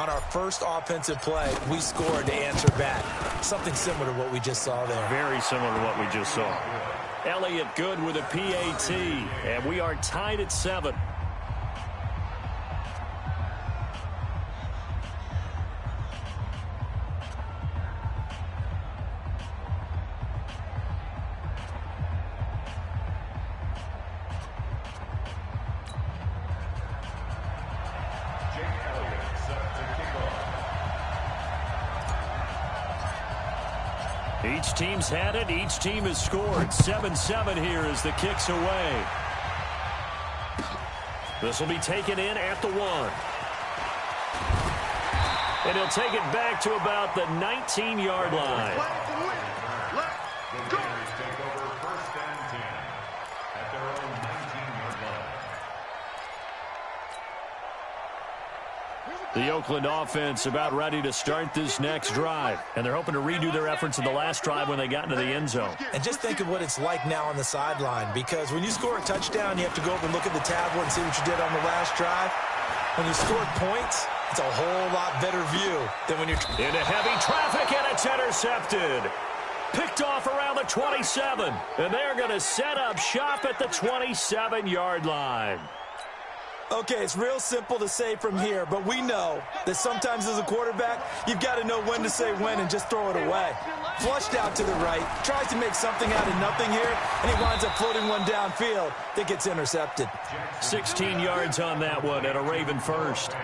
On our first offensive play, we scored to answer back. Something similar to what we just saw there. Very similar to what we just saw. Elliott good with a PAT, and we are tied at 7. Each team's had it. Each team has scored. 7-7 here as the kick's away. This will be taken in at the 1. And he'll take it back to about the 19-yard line. The Oakland offense about ready to start this next drive. And they're hoping to redo their efforts in the last drive when they got into the end zone. And just think of what it's like now on the sideline. Because when you score a touchdown, you have to go over and look at the tablet and see what you did on the last drive. When you scored points, it's a whole lot better view than when you're... Into heavy traffic, and it's intercepted. Picked off around the 27. And they're going to set up shop at the 27-yard line. Okay, it's real simple to say from here, but we know that sometimes as a quarterback, you've got to know when to say when and just throw it away. Flushed out to the right, tries to make something out of nothing here, and he winds up floating one downfield that gets intercepted. 16 yards on that one and a Raven first.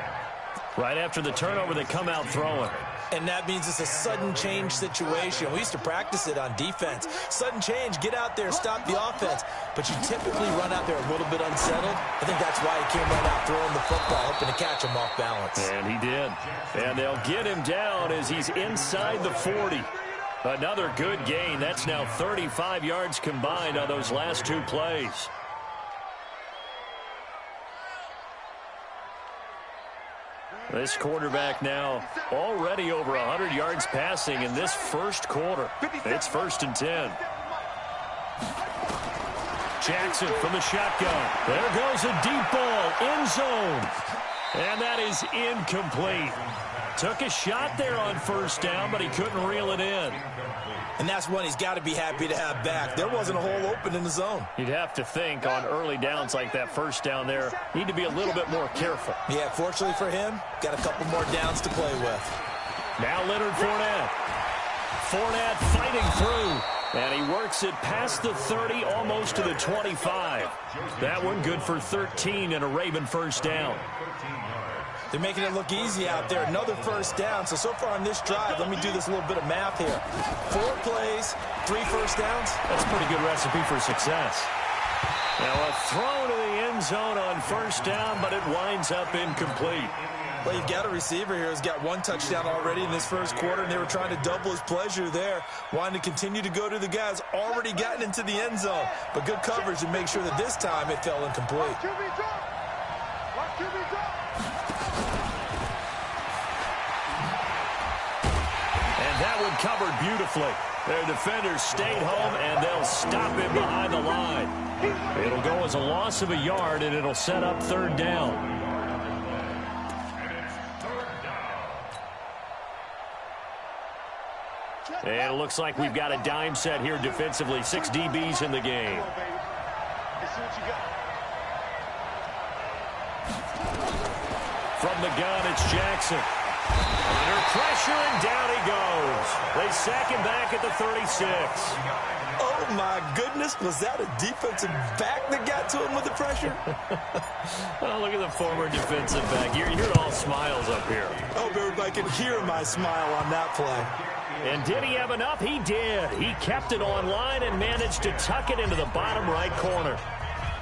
Right after the turnover, they come out throwing. And that means it's a sudden change situation. We used to practice it on defense. Sudden change, get out there, stop the offense. But you typically run out there a little bit unsettled. I think that's why he came right out throwing the football, hoping to catch him off balance. And he did. And they'll get him down as he's inside the 40. Another good gain. That's now 35 yards combined on those last 2 plays. This quarterback now already over 100 yards passing in this first quarter. It's 1st and 10. Jackson from the shotgun. There goes a deep ball, end zone. And that is incomplete. Took a shot there on 1st down, but he couldn't reel it in. And that's one he's got to be happy to have back. There wasn't a hole open in the zone. You'd have to think on early downs like that 1st down there, need to be a little bit more careful. Yeah, fortunately for him, got a couple more downs to play with. Now Leonard Fournette. Fournette fighting through. And he works it past the 30, almost to the 25. That one good for 13 and a Raven 1st down. They're making it look easy out there. Another 1st down. So far on this drive, let me do this little bit of math here. 4 plays, 3 1st downs. That's a pretty good recipe for success. Now a throw to the end zone on 1st down, but it winds up incomplete. Well, you've got a receiver here who's got 1 touchdown already in this 1st quarter, and they were trying to double his pleasure there, wanting to continue to go to the guys already gotten into the end zone. But good coverage to make sure that this time it fell incomplete. That one covered beautifully. Their defenders stayed home, and they'll stop him behind the line. It'll go as a loss of a yard, and it'll set up 3rd down. And it looks like we've got a dime set here defensively. 6 DBs in the game. From the gun, it's Jackson. Under pressure, and down he goes. They sack him back at the 36. Oh, my goodness. Was that a defensive back that got to him with the pressure? Oh, look at the former defensive back. You're all smiles up here. I hope everybody can hear my smile on that play. And did he have enough? He did. He kept it on line and managed to tuck it into the bottom right corner.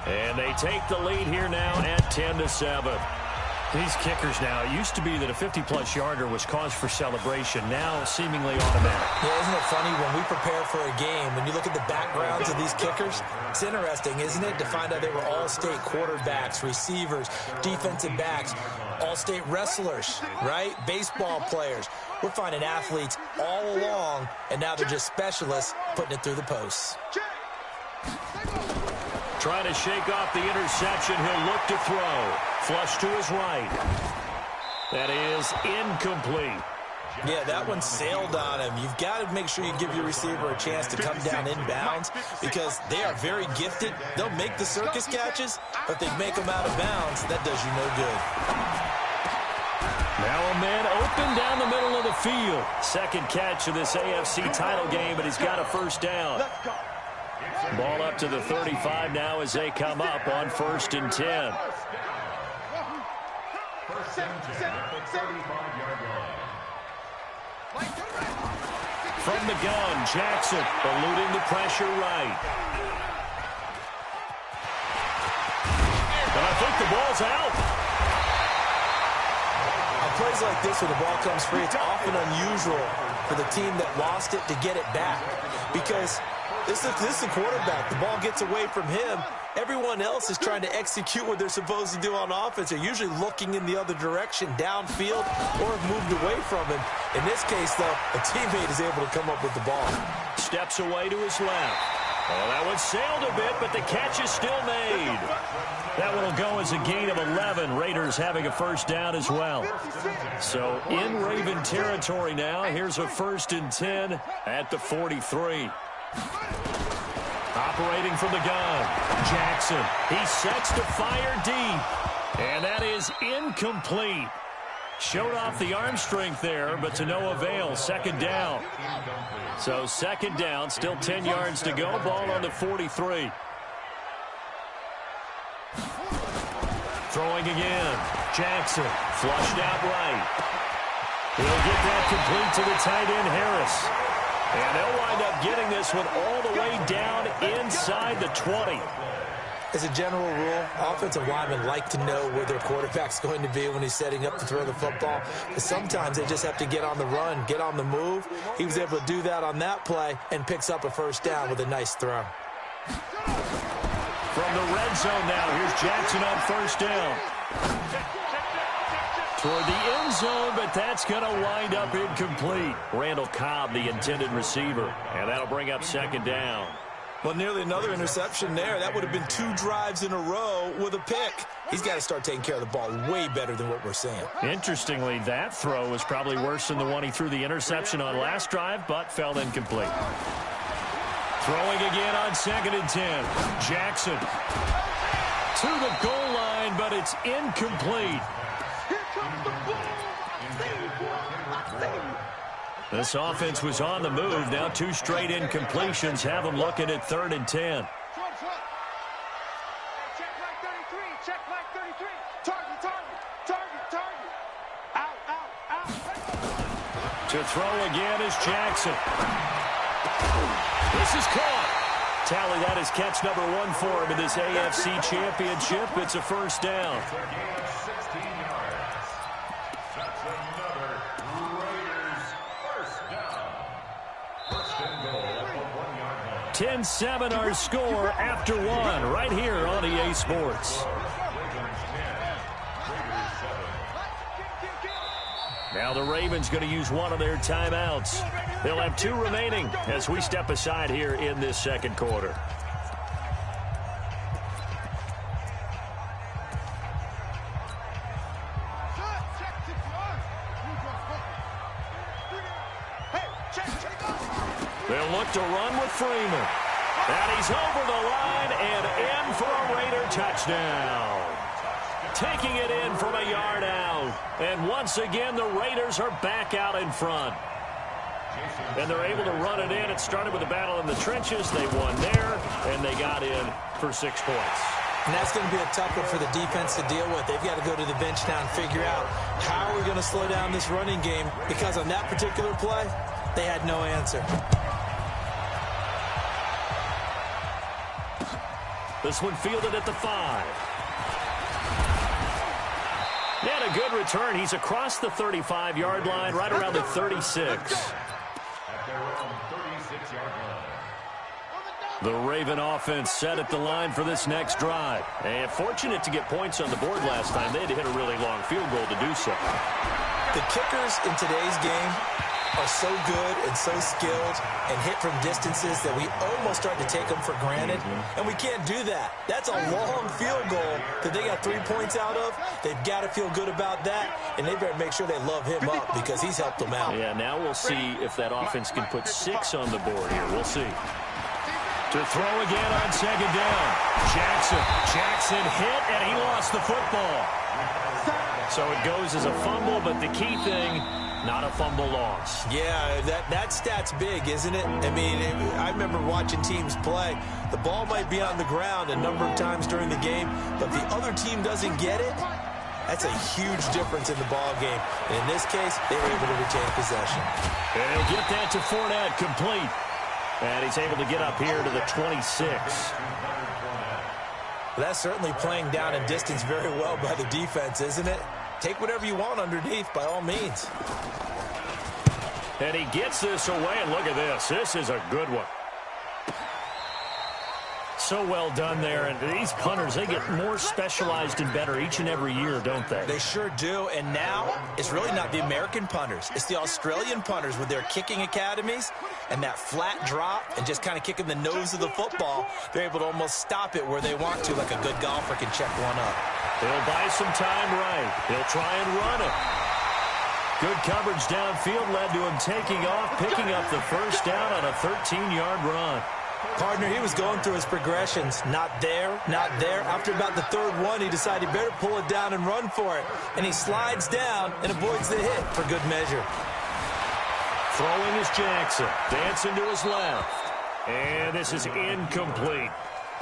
And they take the lead here now at 10-7. These kickers now, it used to be that a 50-plus yarder was cause for celebration. Now seemingly automatic. Yeah, isn't it funny when we prepare for a game, when you look at the backgrounds of these kickers, it's interesting, isn't it, to find out they were all-state quarterbacks, receivers, defensive backs, all-state wrestlers, right? Baseball players. We're finding athletes all along, and now they're just specialists putting it through the posts. Trying to shake off the interception. He'll look to throw. Flush to his right. That is incomplete. Yeah, that one sailed on him. You've got to make sure you give your receiver a chance to come down inbounds because they are very gifted. They'll make the circus catches, but they make them out of bounds. That does you no good. Now a man open down the middle of the field. Second catch of this AFC title game, and he's got a first down. Ball up to the 35 now as they come up on 1st and 10. From the gun, Jackson eluding the pressure right. And I think the ball's out. On plays like this where the ball comes free, it's often unusual for the team that lost it to get it back because this is the quarterback. The ball gets away from him. Everyone else is trying to execute what they're supposed to do on offense. They're usually looking in the other direction, downfield, or have moved away from him. In this case, though, a teammate is able to come up with the ball. Steps away to his left. Oh, that one sailed a bit, but the catch is still made. That one will go as a gain of 11. Raiders having a first down as well. So in Raven territory now. Here's a 1st and 10 at the 43. Operating from the gun, Jackson. He sets to fire deep. And that is incomplete. Showed off the arm strength there, but to no avail. Second down. So second down, still 10 yards to go. Ball on the 43. Throwing again. Jackson flushed out right. He'll get that complete to the tight end, Harris. And they'll wind up getting this one all the way down inside the 20. As a general rule, offensive linemen like to know where their quarterback's going to be when he's setting up to throw the football. But sometimes they just have to get on the run, get on the move. He was able to do that on that play and picks up a first down with a nice throw. From the red zone now, here's Jackson on first down. Toward the end zone, but that's going to wind up incomplete. Randall Cobb, the intended receiver, and that'll bring up second down. Well, nearly another interception there. That would have been 2 drives in a row with a pick. He's got to start taking care of the ball way better than what we're seeing. Interestingly, that throw was probably worse than the one he threw the interception on last drive, but fell incomplete. Throwing again on 2nd and 10. Jackson to the goal line, but it's incomplete. This offense was on the move. Now 2 straight incompletions have them looking at 3rd and 10. Check like 33. Check like 33. Target. Out. To throw again is Jackson. This is caught. Tally, that is catch number 1 for him in this AFC Championship. It's a first down. 10-7 our score after 1 right here on EA Sports. Now the Ravens going to use one of their timeouts. They'll have 2 remaining as we step aside here in this second quarter. They'll look to run with Freeman. And he's over the line and in for a Raider touchdown. Taking it in from a yard out. And once again, the Raiders are back out in front. And they're able to run it in. It started with a battle in the trenches. They won there, and they got in for 6 points. And that's going to be a tough one for the defense to deal with. They've got to go to the bench now and figure out how are we going to slow down this running game, because on that particular play, they had no answer. This one fielded at the 5. He had a good return. He's across the 35-yard line, right around the 36. The Raven offense set at the line for this next drive. And fortunate to get points on the board last time. They had to hit a really long field goal to do so. The kickers in today's game are so good and so skilled and hit from distances that we almost start to take them for granted, and we can't do that. That's a long field goal that they got 3 points out of. They've got to feel good about that, and they better make sure they love him up because he's helped them out. Yeah, now we'll see if that offense can put 6 on the board here. We'll see. To throw again on second down. Jackson hit, and he lost the football. So it goes as a fumble, but the key thing, not a fumble loss. Yeah, that stat's big, isn't it? I mean, I remember watching teams play. The ball might be on the ground a number of times during the game, but if the other team doesn't get it, that's a huge difference in the ball game. And in this case, they were able to retain possession. And he'll get that to Fournette, complete. And he's able to get up here to the 26. Well, that's certainly playing down in distance very well by the defense, isn't it? Take whatever you want underneath, by all means. And he gets this away, and look at this. This is a good one. So well done there, and these punters, they get more specialized and better each and every year, don't they? They sure do, and now it's really not the American punters. It's the Australian punters with their kicking academies and that flat drop and just kind of kicking the nose of the football. They're able to almost stop it where they want to, like a good golfer can check one up. He'll buy some time right. He'll try and run it. Good coverage downfield led to him taking off, picking up the first down on a 13-yard run. Partner, he was going through his progressions. Not there, not there. After about the third one, he decided he better pull it down and run for it. And he slides down and avoids the hit for good measure. Throwing is Jackson. Dancing to his left. And this is incomplete.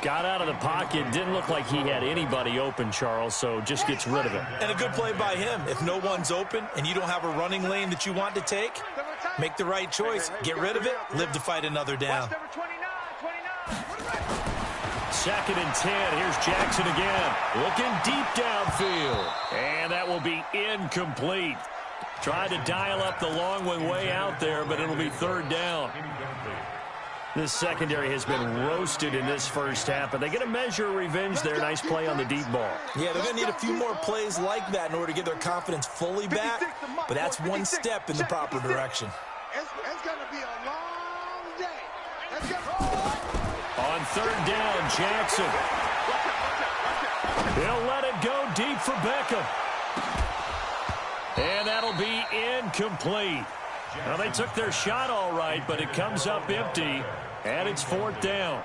Got out of the pocket. Didn't look like he had anybody open, Charles, so just gets rid of it. And a good play by him. If no one's open and you don't have a running lane that you want to take, make the right choice. Get rid of it. Live to fight another down. 2nd and 10. Here's Jackson again. Looking deep downfield. And that will be incomplete. Tried to dial up the long one way out there, but it'll be 3rd down. This secondary has been roasted in this first half, but they get a measure of revenge there. Nice play on the deep ball. Yeah, they're going to need a few more plays like that in order to get their confidence fully back, but that's one step in the proper direction. It's going to be a long day. On 3rd down, Jackson. He'll let it go deep for Beckham. And that'll be incomplete. Well, they took their shot all right, but it comes up empty, and it's 4th down.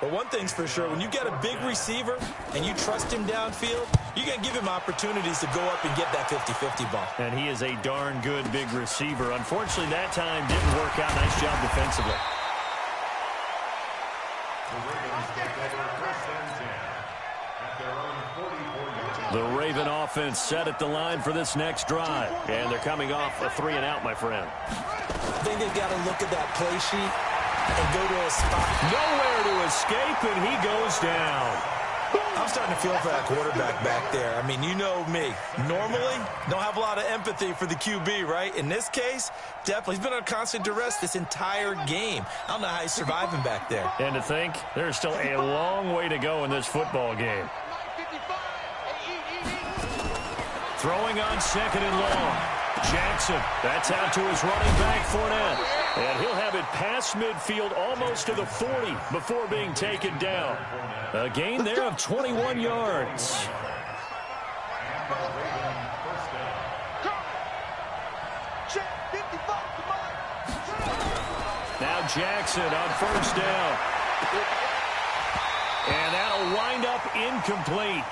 But one thing's for sure, when you get a big receiver and you trust him downfield, you're going to give him opportunities to go up and get that 50-50 ball. And he is a darn good big receiver. Unfortunately, that time didn't work out. Nice job defensively. The Raven offense set at the line for this next drive. And they're coming off a 3-and-out, my friend. I think they've got to look at that play sheet and go to a spot. Nowhere to escape, and he goes down. I'm starting to feel for that quarterback back there. I mean, you know me. Normally, don't have a lot of empathy for the QB, right? In this case, definitely. He's been on constant duress this entire game. I don't know how he's surviving back there. And to think, there's still a long way to go in this football game. Throwing on 2nd and long. Jackson, that's out to his running back, Fournette. And he'll have it past midfield almost to the 40 before being taken down. A gain there of 21 yards. Now Jackson on 1st down. And that'll wind up incomplete.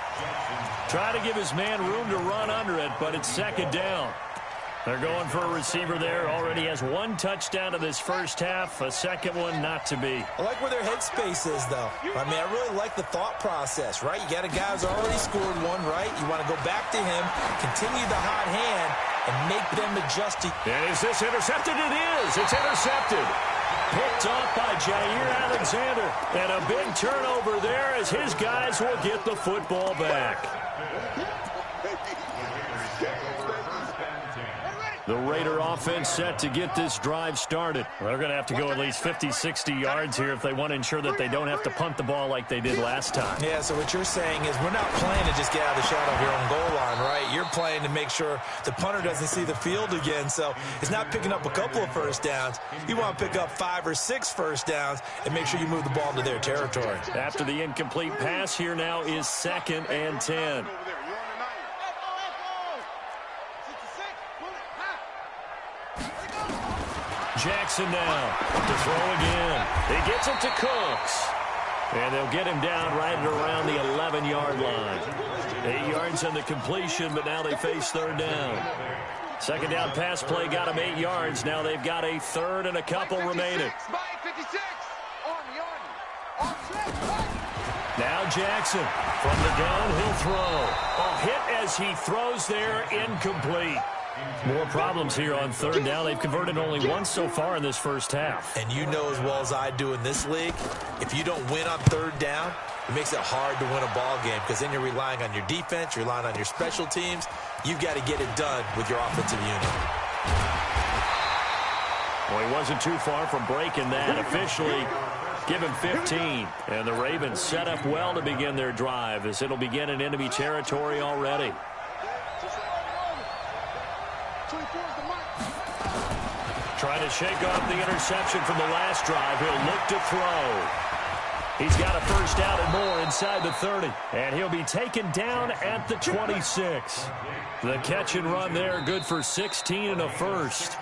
Try to give his man room to run under it, but it's 2nd down. They're going for a receiver there. Already has 1 touchdown in this first half. A second one not to be. I like where their headspace is, though. I mean, I really like the thought process, right? You got a guy who's already scored one, right? You want to go back to him, continue the hot hand, and make them adjust to... And is this intercepted? It is. It's intercepted. Picked off by Jair Alexander. And a big turnover there as his guys will get the football back. The Raider offense set to get this drive started. They're going to have to go at least 50, 60 yards here if they want to ensure that they don't have to punt the ball like they did last time. Yeah, so what you're saying is we're not playing to just get out of the shadow of your own goal line, right? You're playing to make sure the punter doesn't see the field again. So it's not picking up a couple of first downs. You want to pick up 5 or 6 first downs and make sure you move the ball into their territory. After the incomplete pass, here now is 2nd and 10. Jackson now to throw again. He gets it to Cooks. And they'll get him down right around the 11-yard line. 8 yards on the completion, but now they face 3rd down. 2nd down pass play got him 8 yards. Now they've got a 3rd and a couple remaining. Now Jackson from the gun, he'll throw. A hit as he throws there, incomplete. More problems here on 3rd down. They've converted only once so far in this first half. And you know as well as I do in this league, if you don't win on 3rd down, it makes it hard to win a ball game because then you're relying on your defense, you're relying on your special teams. You've got to get it done with your offensive unit. Well, he wasn't too far from breaking that. Officially, give him 15. And the Ravens set up well to begin their drive as it'll begin in enemy territory already. Trying to shake off the interception from the last drive. He'll look to throw. He's got a first down and more inside the 30. And he'll be taken down at the 26. The catch and run there, good for 16 and a first.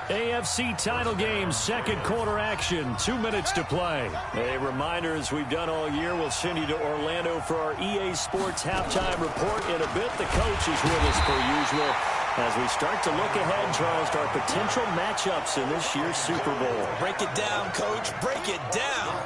AFC title game, 2nd quarter action, 2 minutes to play. A reminder, as we've done all year, we'll send you to Orlando for our EA Sports halftime report in a bit. The coach is with us per usual as we start to look ahead, Charles, to our potential matchups in this year's Super Bowl. Break it down, Coach. Break it down.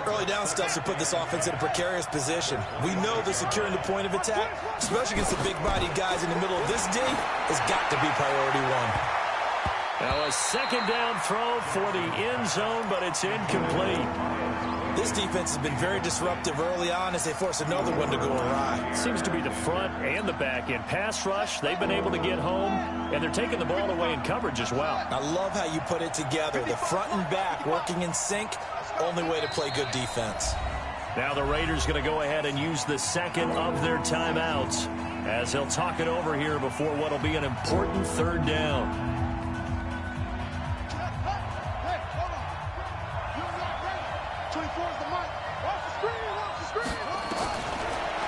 Early down stuff to put this offense in a precarious position. We know that securing the point of attack, especially against the big-bodied guys in the middle of this D, has got to be priority 1. Now a 2nd down throw for the end zone, but it's incomplete. This defense has been very disruptive early on as they force another one to go awry. Seems to be the front and the back end. Pass rush, they've been able to get home, and they're taking the ball away in coverage as well. I love how you put it together. The front and back working in sync, only way to play good defense. Now the Raiders going to go ahead and use the 2nd of their timeouts as they'll talk it over here before what will be an important 3rd down.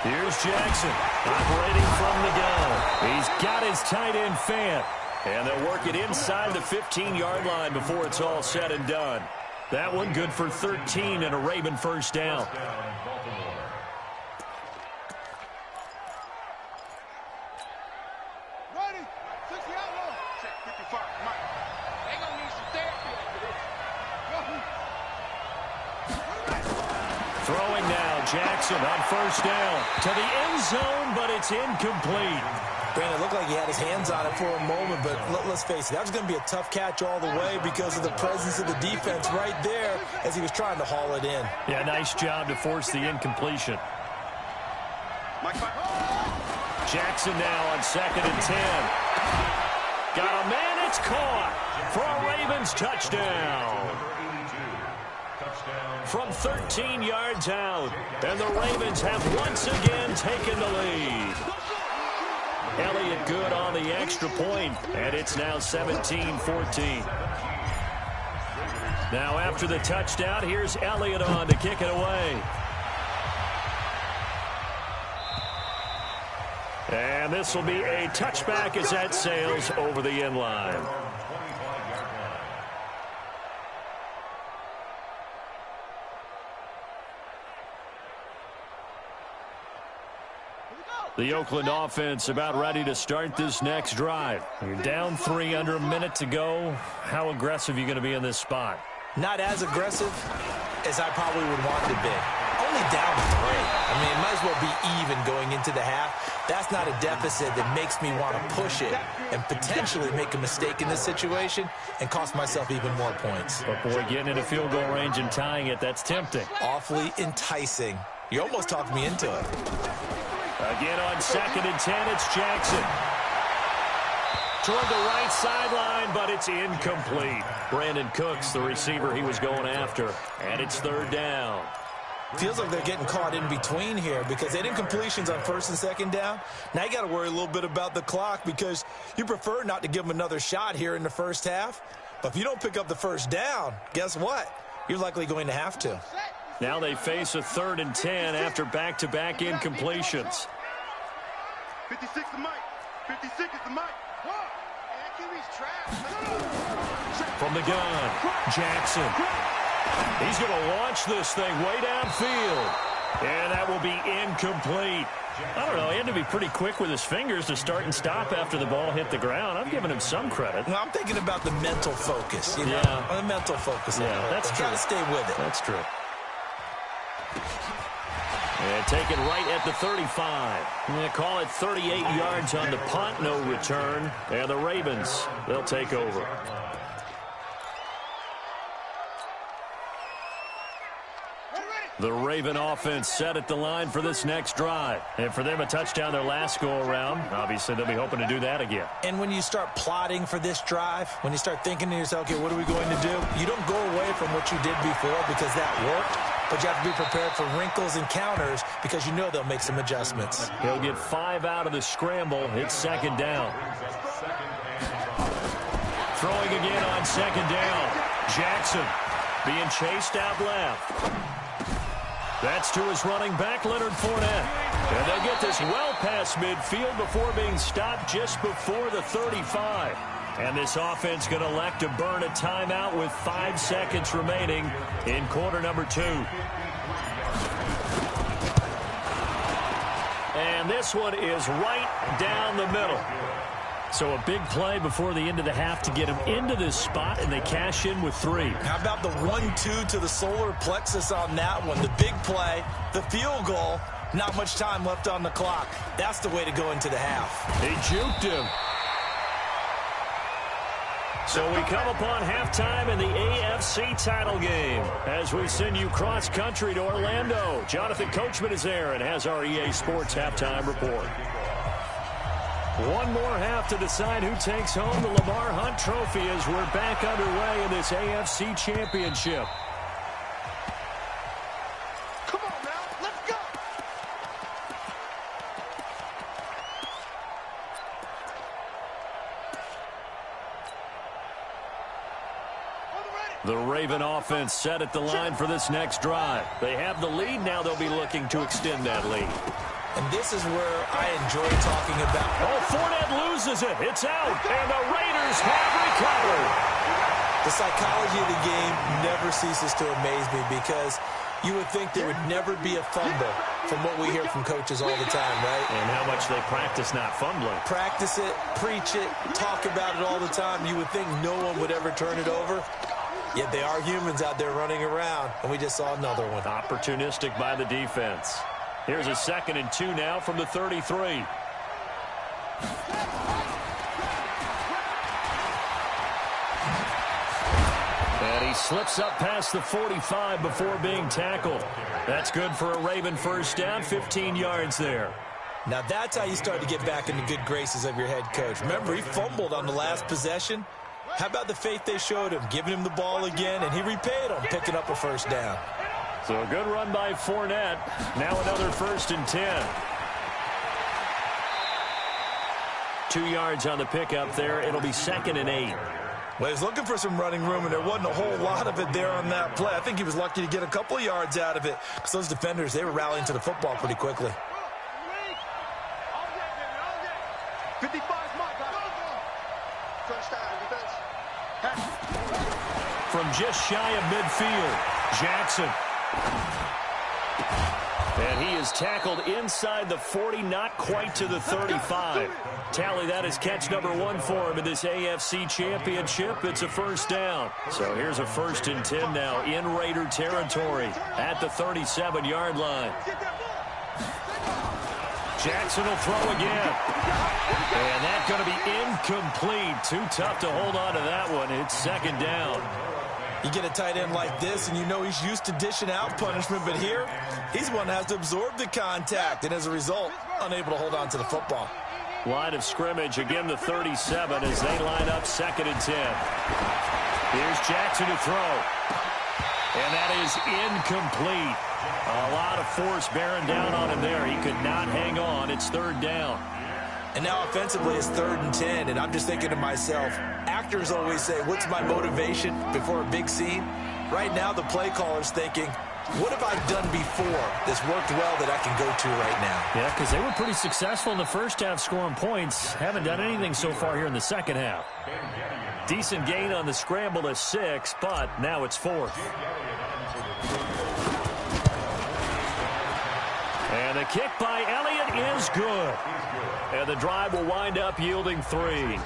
Here's Jackson operating from the gun. He's got his tight end Fant. And they'll work it inside the 15-yard line before it's all said and done. That one good for 13 and a Raven first down. Throwing now, Jackson on first down to the end zone, but it's incomplete. Brandon, it looked like he had his hands on it for a moment, but let's face it, that was going to be a tough catch all the way because of the presence of the defense right there as he was trying to haul it in. Yeah, nice job to force the incompletion. Jackson now on 2nd and 10. Got a man, it's caught for a Ravens touchdown. From 13 yards out, and the Ravens have once again taken the lead. Elliott good on the extra point, and it's now 17-14. Now after the touchdown, here's Elliott on to kick it away. And this will be a touchback as that sails over the end line. The Oakland offense about ready to start this next drive. You're down 3, under a minute to go. How aggressive are you going to be in this spot? Not as aggressive as I probably would want to be. Only down 3. I mean, it might as well be even going into the half. That's not a deficit that makes me want to push it and potentially make a mistake in this situation and cost myself even more points. But boy, getting into field goal range and tying it, that's tempting. Awfully enticing. You almost talked me into it. Again on 2nd and 10, it's Jackson. toward the right sideline, but it's incomplete. Brandon Cooks, the receiver he was going after, and it's third down. Feels like they're getting caught in between here because they didn't completions on first and second down. Now you got to worry a little bit about the clock because you prefer not to give them another shot here in the first half. But if you don't pick up the first down, guess what? You're likely going to have to. Now they face a 3rd and 10 after back-to-back incompletions. 56 the mic. 56 is the mic. From the gun, Jackson. He's going to launch this thing way downfield. And that will be incomplete. I don't know, he had to be pretty quick with his fingers to start and stop after the ball hit the ground. I'm giving him some credit. Well, I'm thinking about the mental focus. You know? Yeah. The mental focus. Yeah, that's true. Got to stay with it. That's true. And taken right at the 35. They call it 38 yards on the punt, no return. And the Ravens, they'll take over. The Raven offense set at the line for this next drive. And for them, a touchdown their last go-around. Obviously, they'll be hoping to do that again. And when you start plotting for this drive, when you start thinking to yourself, okay, what are we going to do? You don't go away from what you did before because that worked. But you have to be prepared for wrinkles and counters because you know they'll make some adjustments. He'll get 5 out of the scramble. It's second down. Throwing again on second down. Jackson being chased out left. That's to his running back, Leonard Fournette. And they get this well past midfield before being stopped just before the 35. And this offense going to elect to burn a timeout with 5 seconds remaining in quarter number 2. And this one is right down the middle. So a big play before the end of the half to get him into this spot, and they cash in with 3. How about the 1-2 to the solar plexus on that one? The big play, the field goal, not much time left on the clock. That's the way to go into the half. He juked him. So we come upon halftime in the AFC title game as we send you cross-country to Orlando. Jonathan Coachman is there and has our EA Sports halftime report. One more half to decide who takes home the Lamar Hunt Trophy as we're back underway in this AFC Championship. Come on now, let's go. The Raven offense set at the line for this next drive. They have the lead. Now they'll be looking to extend that lead. And this is where I enjoy talking about. Oh, Fournette loses it. It's out. And the Raiders have recovered. The psychology of the game never ceases to amaze me because you would think there would never be a fumble from what we hear from coaches all the time, right? And how much they practice not fumbling. Practice it, preach it, talk about it all the time. You would think no one would ever turn it over. Yet they are humans out there running around, and we just saw another one. Opportunistic by the defense. Here's a 2nd and 2 now from the 33. And he slips up past the 45 before being tackled. That's good for a Raven first down, 15 yards there. Now that's how you start to get back in the good graces of your head coach. Remember, he fumbled on the last possession. How about the faith they showed him, giving him the ball again, and he repaid them, picking up a first down. So a good run by Fournette. Now another 1st and 10. 2 yards on the pickup there. It'll be 2nd and 8. Well, he's looking for some running room, and there wasn't a whole lot of it there on that play. I think he was lucky to get a couple of yards out of it because those defenders, they were rallying to the football pretty quickly. 55 Mike. From just shy of midfield, Jackson. And he is tackled inside the 40, not quite to the 35. Tally that is catch number 1 for him in this AFC Championship. It's a first down. So here's a 1st and 10 now in Raider territory at the 37-yard line. Jackson will throw again. And that's going to be incomplete. Too tough to hold on to that one. It's 2nd down. You get a tight end like this, and you know he's used to dishing out punishment, but here, he's one that has to absorb the contact, and as a result, unable to hold on to the football. Line of scrimmage, again the 37 as they line up 2nd and 10. Here's Jackson to throw. And that is incomplete. A lot of force bearing down on him there. He could not hang on. It's 3rd down. And now offensively it's 3rd and 10, and I'm just thinking to myself, actors always say, what's my motivation before a big scene? Right now the play caller's thinking, what have I done before that's worked well that I can go to right now? Yeah, because they were pretty successful in the first half scoring points. Haven't done anything so far here in the second half. Decent gain on the scramble to 6, but now it's 4th. And the kick by Elliott is good. And the drive will wind up yielding 3.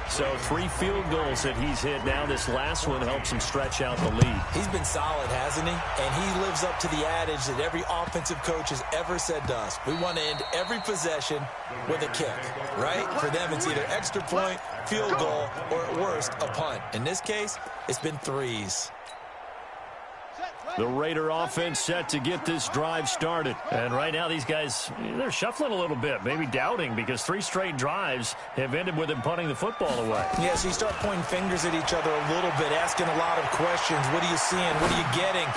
So 3 field goals that he's hit now. This last one helps him stretch out the lead. He's been solid, hasn't he? And he lives up to the adage that every offensive coach has ever said to us. We want to end every possession with a kick, right? For them, it's either extra point, field goal, or at worst, a punt. In this case, it's been 3s. The Raider offense set to get this drive started. And right now these guys, they're shuffling a little bit, maybe doubting, because 3 straight drives have ended with them punting the football away. Yeah, so you start pointing fingers at each other a little bit, asking a lot of questions. What are you seeing? What are you getting?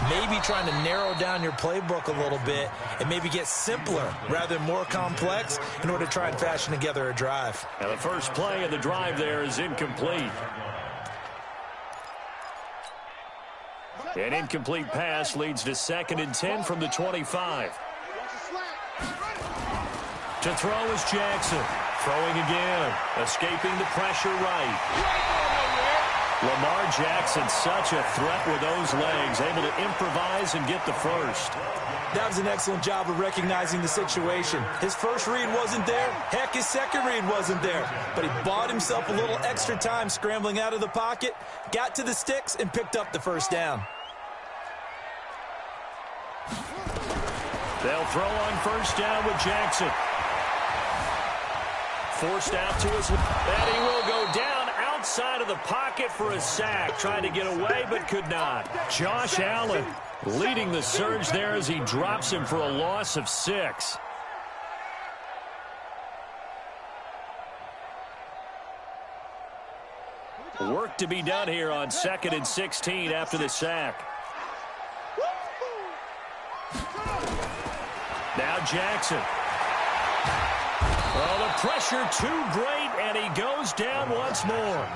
Maybe trying to narrow down your playbook a little bit and maybe get simpler rather than more complex in order to try and fashion together a drive. Now the first play of the drive there is incomplete. An incomplete pass leads to 2nd and 10 from the 25. To throw is Jackson. Throwing again. Escaping the pressure right. Lamar Jackson, such a threat with those legs. Able to improvise and get the first. That was an excellent job of recognizing the situation. His first read wasn't there. Heck, his second read wasn't there. But he bought himself a little extra time scrambling out of the pocket, got to the sticks, and picked up the first down. They'll throw on first down with Jackson. Forced out to his left. And he will go down outside of the pocket for a sack. Trying to get away, but could not. Josh Allen leading the surge there as he drops him for a loss of 6. Work to be done here on 2nd and 16 after the sack. Now Jackson. Oh, the pressure too great, and he goes down once more.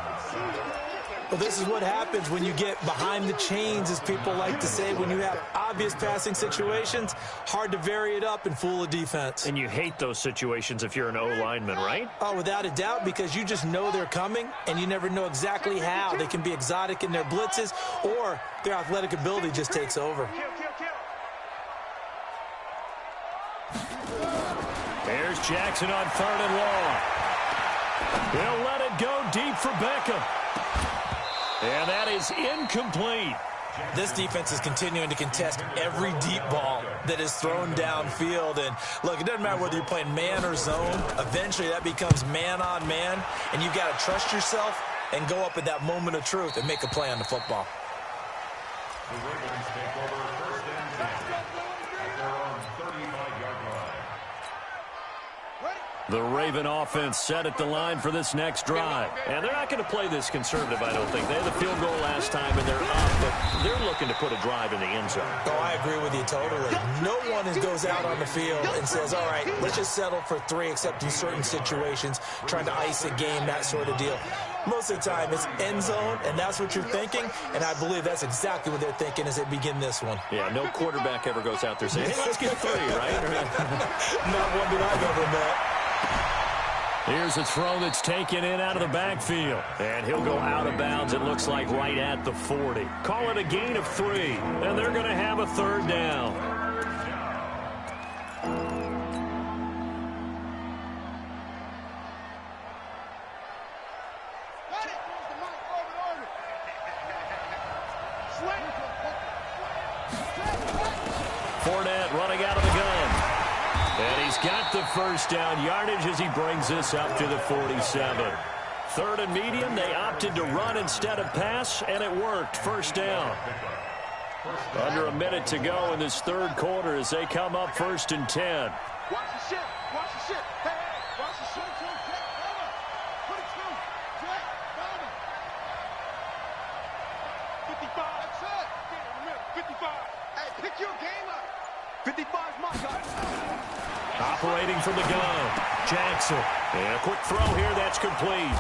Well, this is what happens when you get behind the chains, as people like to say. When you have obvious passing situations, hard to vary it up and fool a defense. And you hate those situations if you're an O-lineman, right? Oh, without a doubt, because you just know they're coming, and you never know exactly how. They can be exotic in their blitzes, or their athletic ability just takes over. There's Jackson on 3rd and long. He'll let it go deep for Beckham. And that is incomplete. This defense is continuing to contest every deep ball that is thrown downfield. And, look, it doesn't matter whether you're playing man or zone. Eventually that becomes man on man, and you've got to trust yourself and go up at that moment of truth and make a play on the football. The Raven offense set at the line for this next drive. And they're not going to play this conservative, I don't think. They had the field goal last time, and they're up, but they're looking to put a drive in the end zone. Oh, I agree with you totally. No one goes out on the field and says, all right, let's just settle for 3, except in certain situations, trying to ice a game, that sort of deal. Most of the time, it's end zone, and that's what you're thinking, and I believe that's exactly what they're thinking as they begin this one. Yeah, no quarterback ever goes out there saying, hey, let's get 3, right? Not one that I've ever met. Here's a throw that's taken in out of the backfield. And he'll go out of bounds, it looks like, right at the 40. Call it a gain of 3, and they're going to have a 3rd down. Fournette running out of the gun. And he's got the first down yardage as he brings this up to the 47. 3rd and medium, they opted to run instead of pass, and it worked. First down. Under a minute to go in this 3rd quarter as they come up 1st and 10. Watch the ship. Watch the ship. Hey, watch the ship. Hey, pick your game up. 55's my gun. Operating from the gun, Jackson. And a quick throw here, that's complete.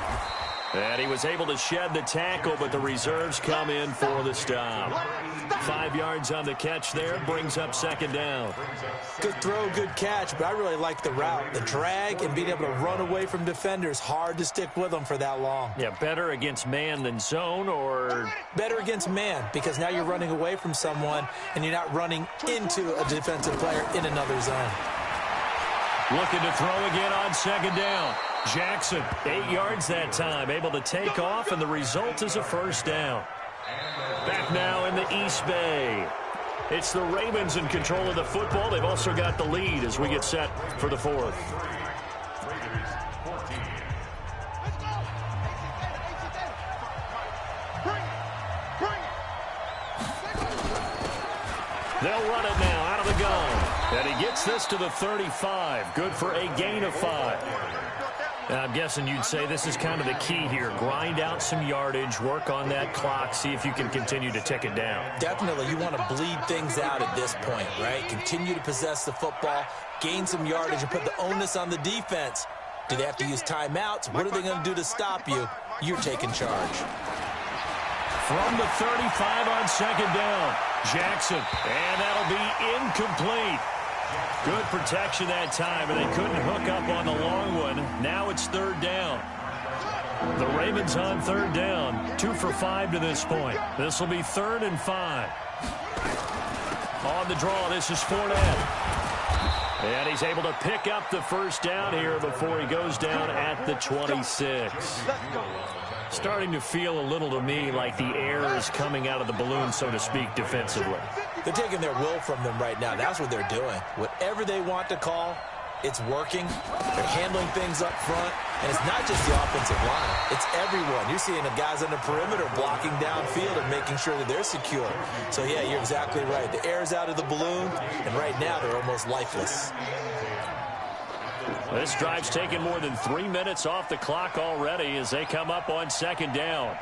And he was able to shed the tackle, but the reserves come in for the stop. 5 yards on the catch there, brings up second down. Good throw, good catch, but I really like the route. The drag and being able to run away from defenders, hard to stick with them for that long. Yeah, better against man than zone, or? Better against man, because now you're running away from someone and you're not running into a defensive player in another zone. Looking to throw again on second down. Jackson, 8 yards that time, able to take off, and the result is a first down. Back now in the East Bay. It's the Ravens in control of the football. They've also got the lead as we get set for the fourth. They'll run it now out of the gun. And he gets this to the 35. Good for a gain of 5. I'm guessing you'd say this is kind of the key here. Grind out some yardage, work on that clock, see if you can continue to tick it down. Definitely, you want to bleed things out at this point, right? Continue to possess the football, gain some yardage, and put the onus on the defense. Do they have to use timeouts? What are they going to do to stop you? You're taking charge. From the 35 on second down, Jackson, and that'll be incomplete. Good protection that time, and they couldn't hook up on the long one. Now it's third down. The Ravens on third down, 2 for 5 to this point. This will be 3rd and 5. On the draw, this is Fournette. And he's able to pick up the first down here before he goes down at the 26. Starting to feel a little to me like the air is coming out of the balloon, so to speak, defensively. They're taking their will from them right now. That's what they're doing. Whatever they want to call, it's working. They're handling things up front. And it's not just the offensive line. It's everyone. You're seeing the guys on the perimeter blocking downfield and making sure that they're secure. So, yeah, you're exactly right. The air's out of the balloon, and right now they're almost lifeless. This drive's taken more than 3 minutes off the clock already as they come up on second down.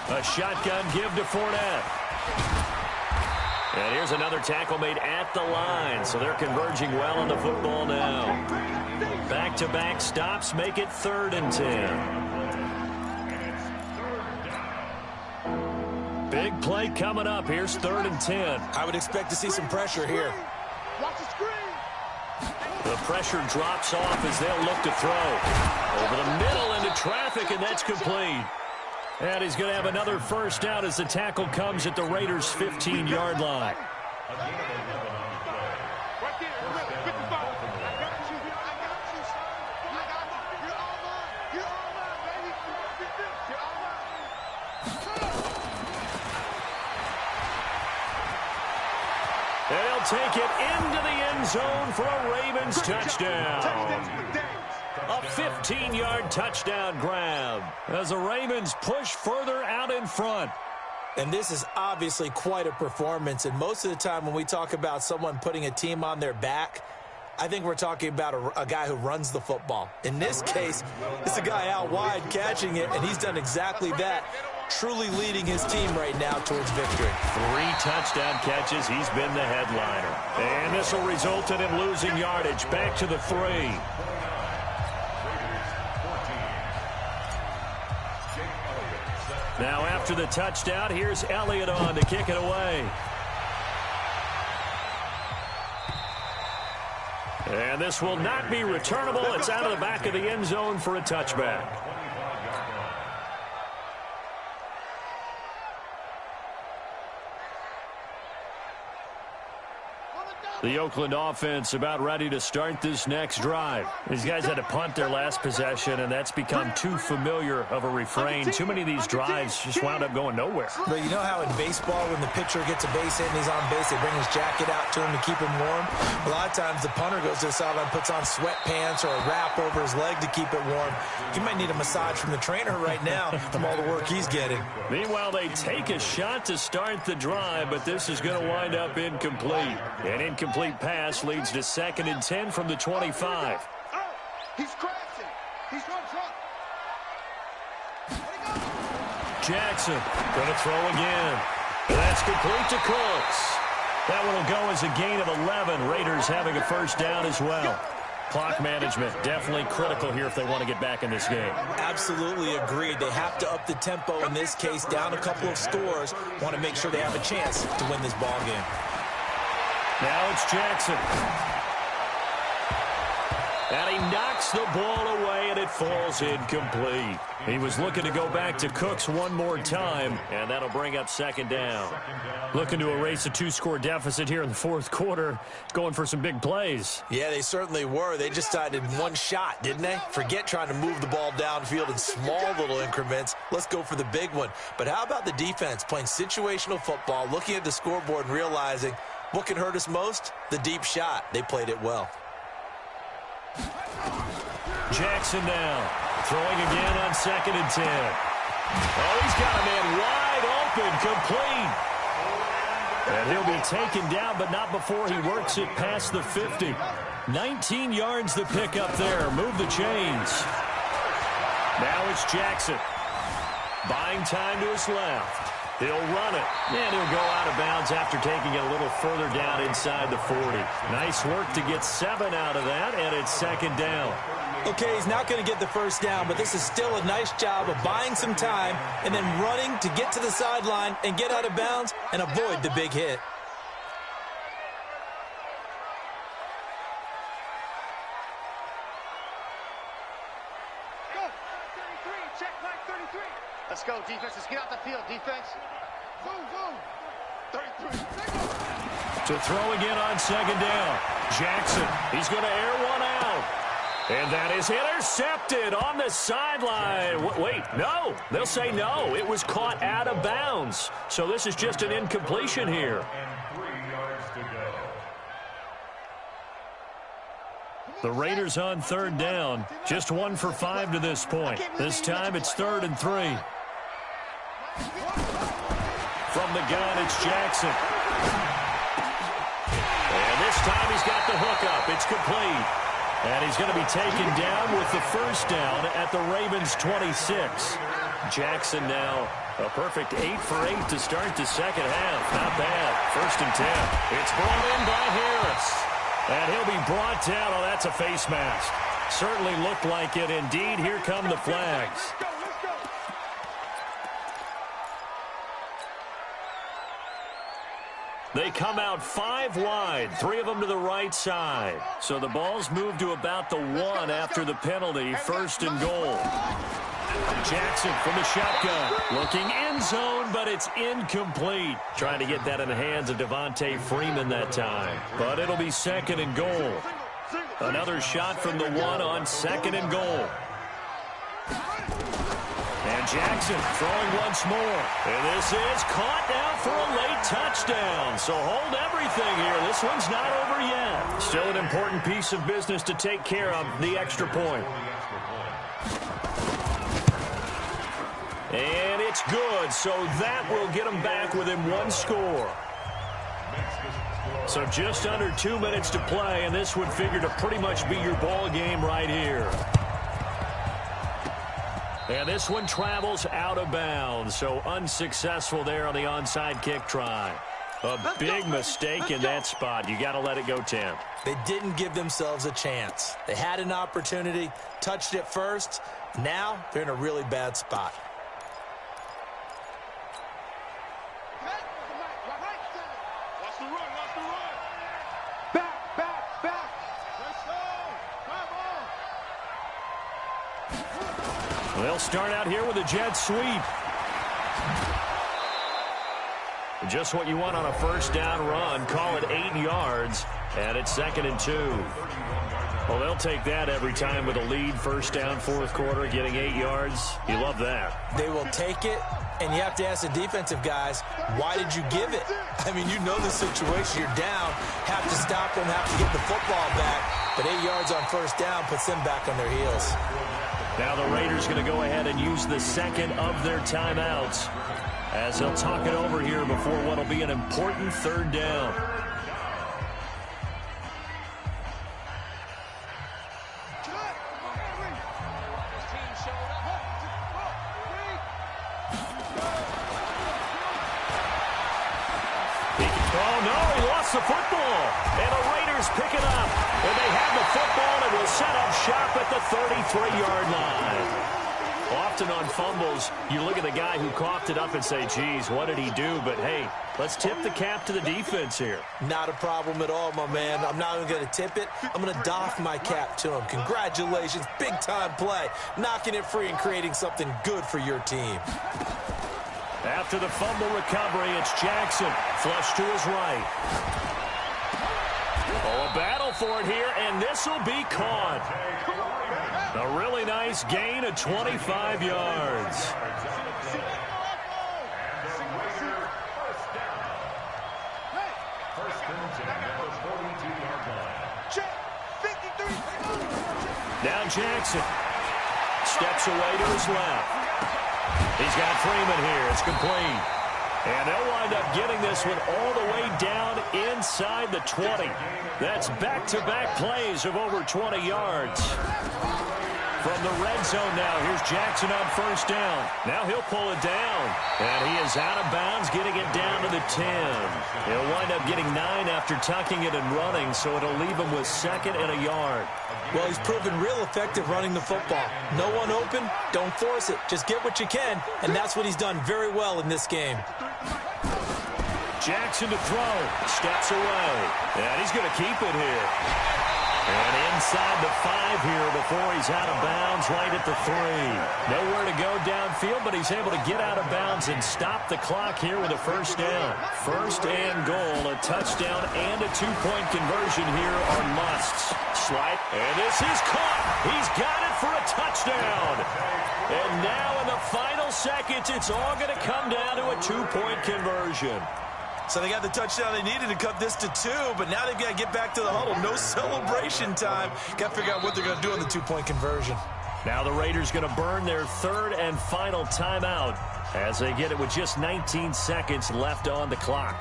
A shotgun give to Fournette. And here's another tackle made at the line, so they're converging well on the football now. Back-to-back stops make it 3rd and 10. Big play coming up. Here's 3rd and 10. I would expect to see some pressure here. Watch the screen. The pressure drops off as they'll look to throw. Over the middle into traffic, and that's complete. And he's going to have another first down as the tackle comes at the Raiders' 15-yard line. Right there, 55. I got you. I got you, son. I got you. You're all mine. You're all mine, baby. You're all mine. And he'll take it into the end zone for a Ravens touchdown. A 15-yard touchdown grab as the Ravens push further out in front. And this is obviously quite a performance. And most of the time when we talk about someone putting a team on their back, I think we're talking about a guy who runs the football. In this case, it's a guy out wide catching it, and he's done exactly that, truly leading his team right now towards victory. 3 touchdown catches. He's been the headliner. And this will result in him losing yardage. Back to the 3. Now after the touchdown, here's Elliott on to kick it away. And this will not be returnable. It's out of the back of the end zone for a touchback. The Oakland offense about ready to start this next drive. These guys had to punt their last possession, and that's become too familiar of a refrain. Too many of these drives just wound up going nowhere. But you know how in baseball, when the pitcher gets a base hit and he's on base, they bring his jacket out to him to keep him warm? A lot of times the punter goes to the sideline, puts on sweatpants or a wrap over his leg to keep it warm. He might need a massage from the trainer right now from all the work he's getting. Meanwhile, they take a shot to start the drive, but this is going to wind up incomplete. An incomplete pass leads to 2nd and 10 from the 25. Oh, he's crashing. Jackson. Going to throw again. That's complete to Cooks. That one will go as a gain of 11. Raiders having a first down as well. Clock management definitely critical here if they want to get back in this game. Absolutely agreed. They have to up the tempo in this case, down a couple of scores. Want to make sure they have a chance to win this ball game. Now it's Jackson. And he knocks the ball away, and it falls incomplete. He was looking to go back to Cooks one more time, and that'll bring up second down. Looking to erase a 2-score deficit here in the fourth quarter, going for some big plays. Yeah, they certainly were. They just decided one shot, didn't they? Forget trying to move the ball downfield in small little increments. Let's go for the big one. But how about the defense playing situational football, looking at the scoreboard and realizing what can hurt us most? The deep shot. They played it well. Jackson now, throwing again on 2nd and 10. Oh, he's got a man wide open, complete. And he'll be taken down, but not before he works it past the 50. 19 yards to pick up there. Move the chains. Now it's Jackson. Buying time to his left. He'll run it, and he'll go out of bounds after taking it a little further down inside the 40. Nice work to get 7 out of that, and it's second down. Okay, he's not going to get the first down, but this is still a nice job of buying some time and then running to get to the sideline and get out of bounds and avoid the big hit. Go. 33. Check flag 33. Let's go, defense. Let's get out the field, defense. Boom. 33. To throw again on second down. Jackson, he's going to air one out. And that is intercepted on the sideline. Wait, no. They'll say no. It was caught out of bounds. So this is just an incompletion here. The Raiders on third down. Just 1 for 5 to this point. This time it's 3rd and 3. From the gun, it's Jackson. And this time he's got the hook up. It's complete. And he's going to be taken down with the first down at the Ravens' 26. Jackson now a perfect 8 for 8 to start the second half. Not bad. 1st and 10. It's brought in by Harris. And he'll be brought down. Oh, that's a face mask. Certainly looked like it. Indeed, here come the flags. They come out 5 wide, 3 of them to the right side. So the ball's moved to about the 1 after the penalty, 1st and goal. Jackson from the shotgun, looking end zone, but it's incomplete. Trying to get that in the hands of Devontae Freeman that time. But it'll be 2nd and goal. Another shot from the 1 on 2nd and goal. And Jackson throwing once more. And this is caught now for a late touchdown. So hold everything here. This one's not over yet. Still an important piece of business to take care of, the extra point. And it's good. So that will get them back within 1 score. So just under 2 minutes to play, and this would figure to pretty much be your ball game right here. And this one travels out of bounds, so unsuccessful there on the onside kick try. A big mistake in that spot. You got to let it go, Tim. They didn't give themselves a chance. They had an opportunity, touched it first. Now they're in a really bad spot. Watch the run. Back. Let's go. Come on. They'll start out here with a jet sweep. Just what you want on a first down run. Call it 8 yards, and it's 2nd and 2. Well, they'll take that every time with a lead. First down, fourth quarter, getting 8 yards. You love that. They will take it, and you have to ask the defensive guys, why did you give it? I mean, you know the situation. You're down, have to stop them, have to get the football back. But 8 yards on first down puts them back on their heels. Now the Raiders going to go ahead and use the second of their timeouts as they'll talk it over here before what will be an important third down. And the Raiders pick it up. And they have the football and will set up shop at the 33-yard line. Often on fumbles, you look at the guy who coughed it up and say, geez, what did he do? But, hey, let's tip the cap to the defense here. Not a problem at all, my man. I'm not even going to tip it. I'm going to doff my cap to him. Congratulations. Big-time play. Knocking it free and creating something good for your team. After the fumble recovery, it's Jackson. Flush to his right. Oh, a battle for it here, and this will be caught. A really nice gain of 25 yards. Now Jackson steps away to his left. He's got Freeman here. It's complete. And they'll wind up getting this one all the way down inside the 20. That's back-to-back plays of over 20 yards. From the red zone now, here's Jackson on first down. Now he'll pull it down. And he is out of bounds, getting it down to the 10. He'll wind up getting 9 after tucking it and running, so it'll leave him with 2nd and a yard. Well, he's proven real effective running the football. No one open, don't force it. Just get what you can, and that's what he's done very well in this game. Jackson to throw. Steps away. And he's going to keep it here. And inside the 5 here before he's out of bounds right at the 3. Nowhere to go downfield, but he's able to get out of bounds and stop the clock here with a first down. First and goal, a touchdown and a 2-point conversion here are musts. Slide, and this is caught. He's got it for a touchdown. And now in the final seconds, it's all going to come down to a 2-point conversion. So they got the touchdown they needed to cut this to 2, but now they've got to get back to the huddle. No celebration time. Got to figure out what they're going to do on the 2-point conversion. Now the Raiders going to burn their 3rd and final timeout as they get it with just 19 seconds left on the clock.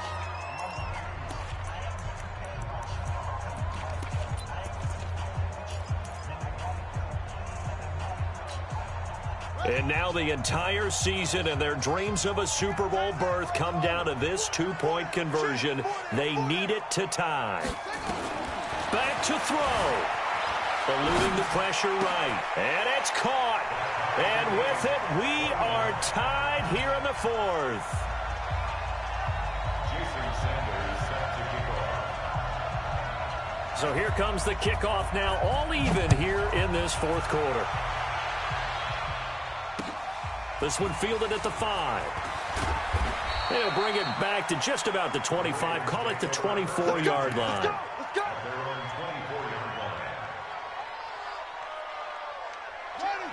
And now the entire season and their dreams of a Super Bowl berth come down to this 2-point conversion. They need it to tie. Back to throw. Eluding the pressure right. And it's caught. And with it, we are tied here in the 4th. So here comes the kickoff now, all even here in this 4th quarter. This one fielded at the 5. They'll bring it back to just about the 25. Call it the 24-yard line.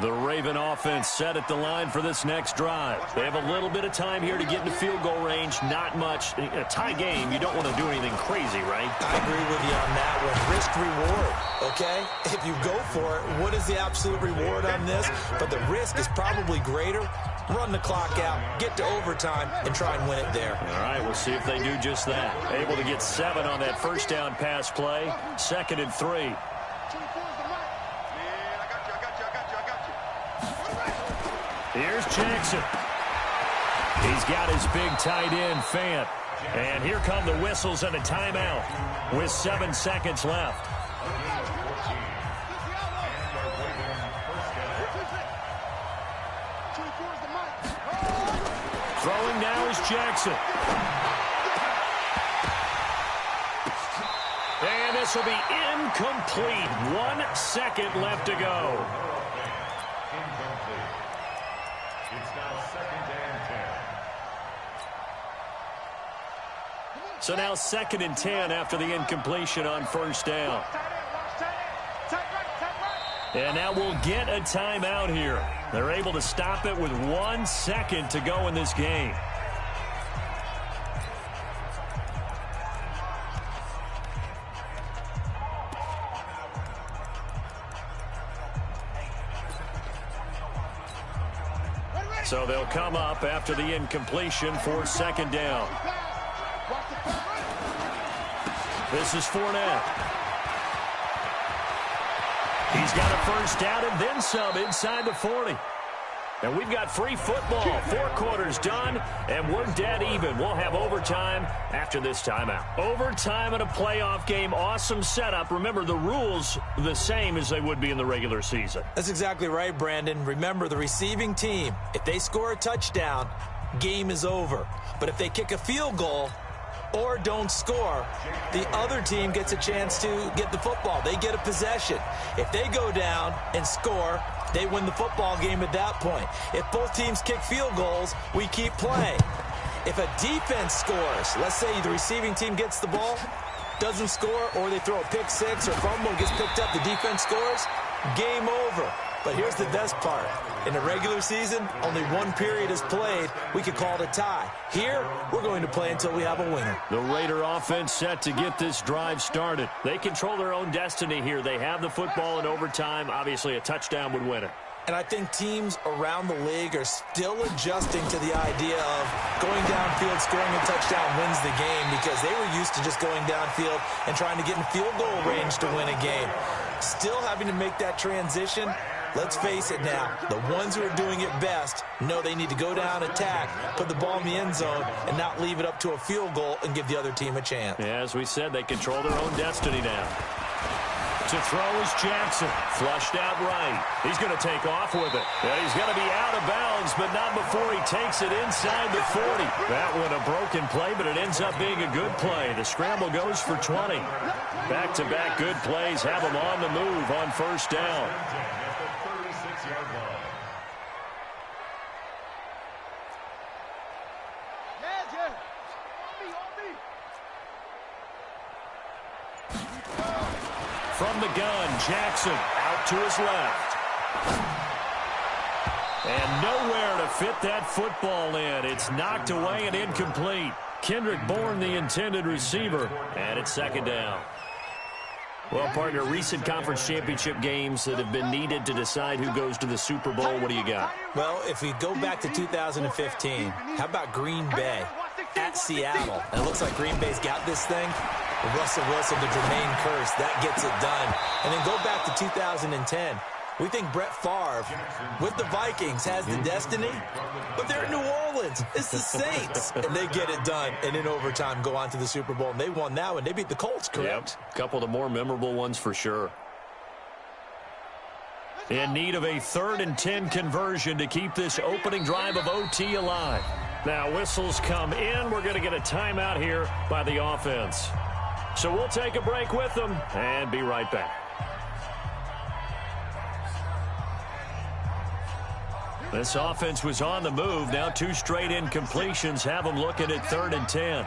The Raven offense set at the line for this next drive. They have a little bit of time here to get into field goal range. Not much. In a tie game, you don't want to do anything crazy, right? I agree with you on that one. Risk-reward, okay? If you go for it, what is the absolute reward on this? But the risk is probably greater. Run the clock out, get to overtime, and try and win it there. All right, we'll see if they do just that. Able to get 7 on that first down pass play. 2nd and 3. Here's Jackson. He's got his big tight end, Fant. And here come the whistles and a timeout with 7 seconds left. Throwing now is Jackson. And this will be incomplete. 1 second left to go. So now 2nd and 10 after the incompletion on first down. And now we'll get a timeout here. They're able to stop it with 1 second to go in this game. So they'll come up after the incompletion for 2nd down. This is Fournette. He's got a first down and then some inside the 40. And we've got free football. 4 quarters done, and we're dead even. We'll have overtime after this timeout. Overtime in a playoff game. Awesome setup. Remember, the rules the same as they would be in the regular season. That's exactly right, Brandon. Remember, the receiving team, if they score a touchdown, game is over. But if they kick a field goal or don't score, the other team gets a chance to get the football. They get a possession. If they go down and score, they win the football game at that point. If both teams kick field goals, we keep playing. If a defense scores, let's say the receiving team gets the ball, doesn't score, or they throw a pick six or fumble, gets picked up, the defense scores, game over. But here's the best part. In the regular season, only 1 period is played. We could call it a tie. Here, we're going to play until we have a winner. The Raider offense set to get this drive started. They control their own destiny here. They have the football in overtime. Obviously, a touchdown would win it. And I think teams around the league are still adjusting to the idea of going downfield, scoring a touchdown wins the game, because they were used to just going downfield and trying to get in field goal range to win a game. Still having to make that transition. Let's face it now, the ones who are doing it best know they need to go down, attack, put the ball in the end zone, and not leave it up to a field goal and give the other team a chance. Yeah, as we said, they control their own destiny now. To throw is Jackson. Flushed out right. He's going to take off with it. And he's going to be out of bounds, but not before he takes it inside the 40. That one a broken play, but it ends up being a good play. The scramble goes for 20. Back-to-back good plays have them on the move on first down. From the gun, Jackson out to his left. And nowhere to fit that football in. It's knocked away and incomplete. Kendrick Bourne, the intended receiver, and it's second down. Well, partner, recent conference championship games that have been needed to decide who goes to the Super Bowl. What do you got? Well, if we go back to 2015, how about Green Bay at Seattle? And it looks like Green Bay's got this thing. Russell Wilson to Jermaine Kearse, that gets it done. And then go back to 2010. We think Brett Favre, with the Vikings, has the destiny, but they're in New Orleans. It's the Saints. And they get it done. And in overtime, go on to the Super Bowl. And they won that one. They beat the Colts, correct? Yep. A couple of the more memorable ones for sure. In need of a 3rd and 10 conversion to keep this opening drive of OT alive. Now whistles come in. We're going to get a timeout here by the offense. So we'll take a break with them and be right back. This offense was on the move. Now 2 straight incompletions have them looking at 3rd and 10.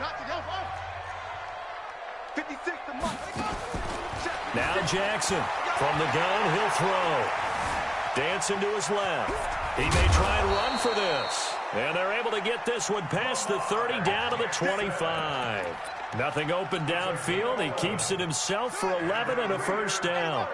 Now Jackson from the gun. He'll throw. Dancing to his left. He may try and run for this. And they're able to get this one past the 30 down to the 25. Nothing open downfield. He keeps it himself for 11 and a first down.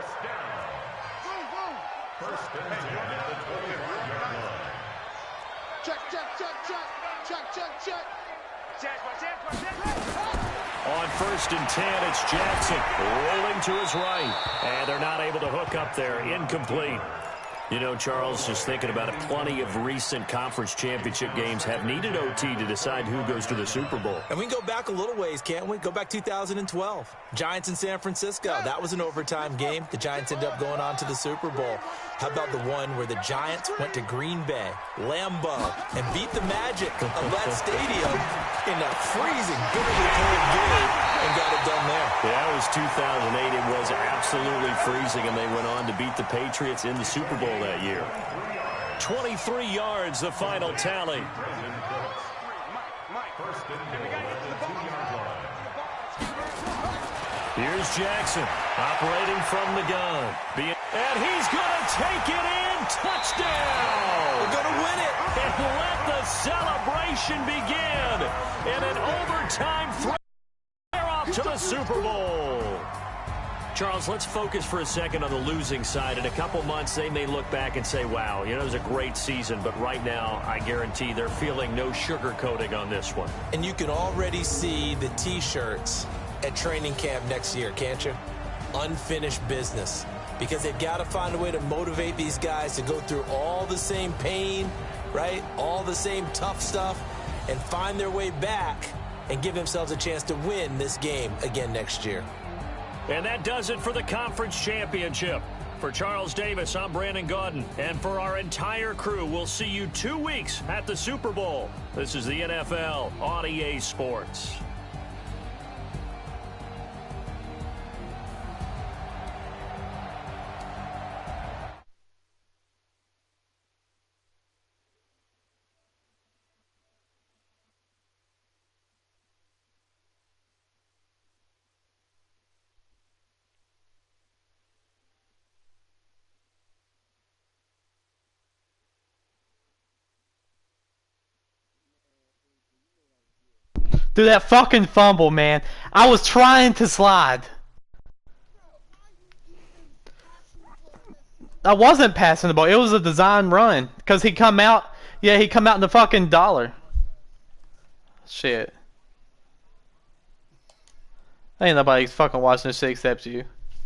On 1st and 10, it's Jackson rolling to his right. And they're not able to hook up there. Incomplete. You know, Charles, just thinking about it, plenty of recent conference championship games have needed OT to decide who goes to the Super Bowl. And we can go back a little ways, can't we? Go back 2012. Giants in San Francisco. That was an overtime game. The Giants ended up going on to the Super Bowl. How about the one where the Giants went to Green Bay, Lambeau, and beat the Magic of that stadium in a freezing, bitterly cold game and got it done there? Yeah, it was 2008. It was absolutely freezing, and they went on to beat the Patriots in the Super Bowl that year. 23 yards, the final tally. Here's Jackson operating from the gun. And he's going to take it in. Touchdown! We're going to win it. And let the celebration begin in an overtime throw. They're off to the Super Bowl. Charles, let's focus for a second on the losing side. In a couple months, they may look back and say, wow, you know, it was a great season. But right now, I guarantee they're feeling no sugarcoating on this one. And you can already see the T-shirts at training camp next year, can't you? Unfinished business. because they've got to find a way to motivate these guys to go through all the same pain, right? All the same tough stuff, and find their way back and give themselves a chance to win this game again next year. And that does it for the conference championship. For Charles Davis, I'm Brandon Gaudin. And for our entire crew, we'll see you 2 weeks at the Super Bowl. This is the NFL on EA Sports. Dude, that fucking fumble, man. I was trying to slide. I wasn't passing the ball. It was a design run. Because he come out. Yeah, he come out in the fucking dollar. Shit. Ain't nobody fucking watching this shit except you.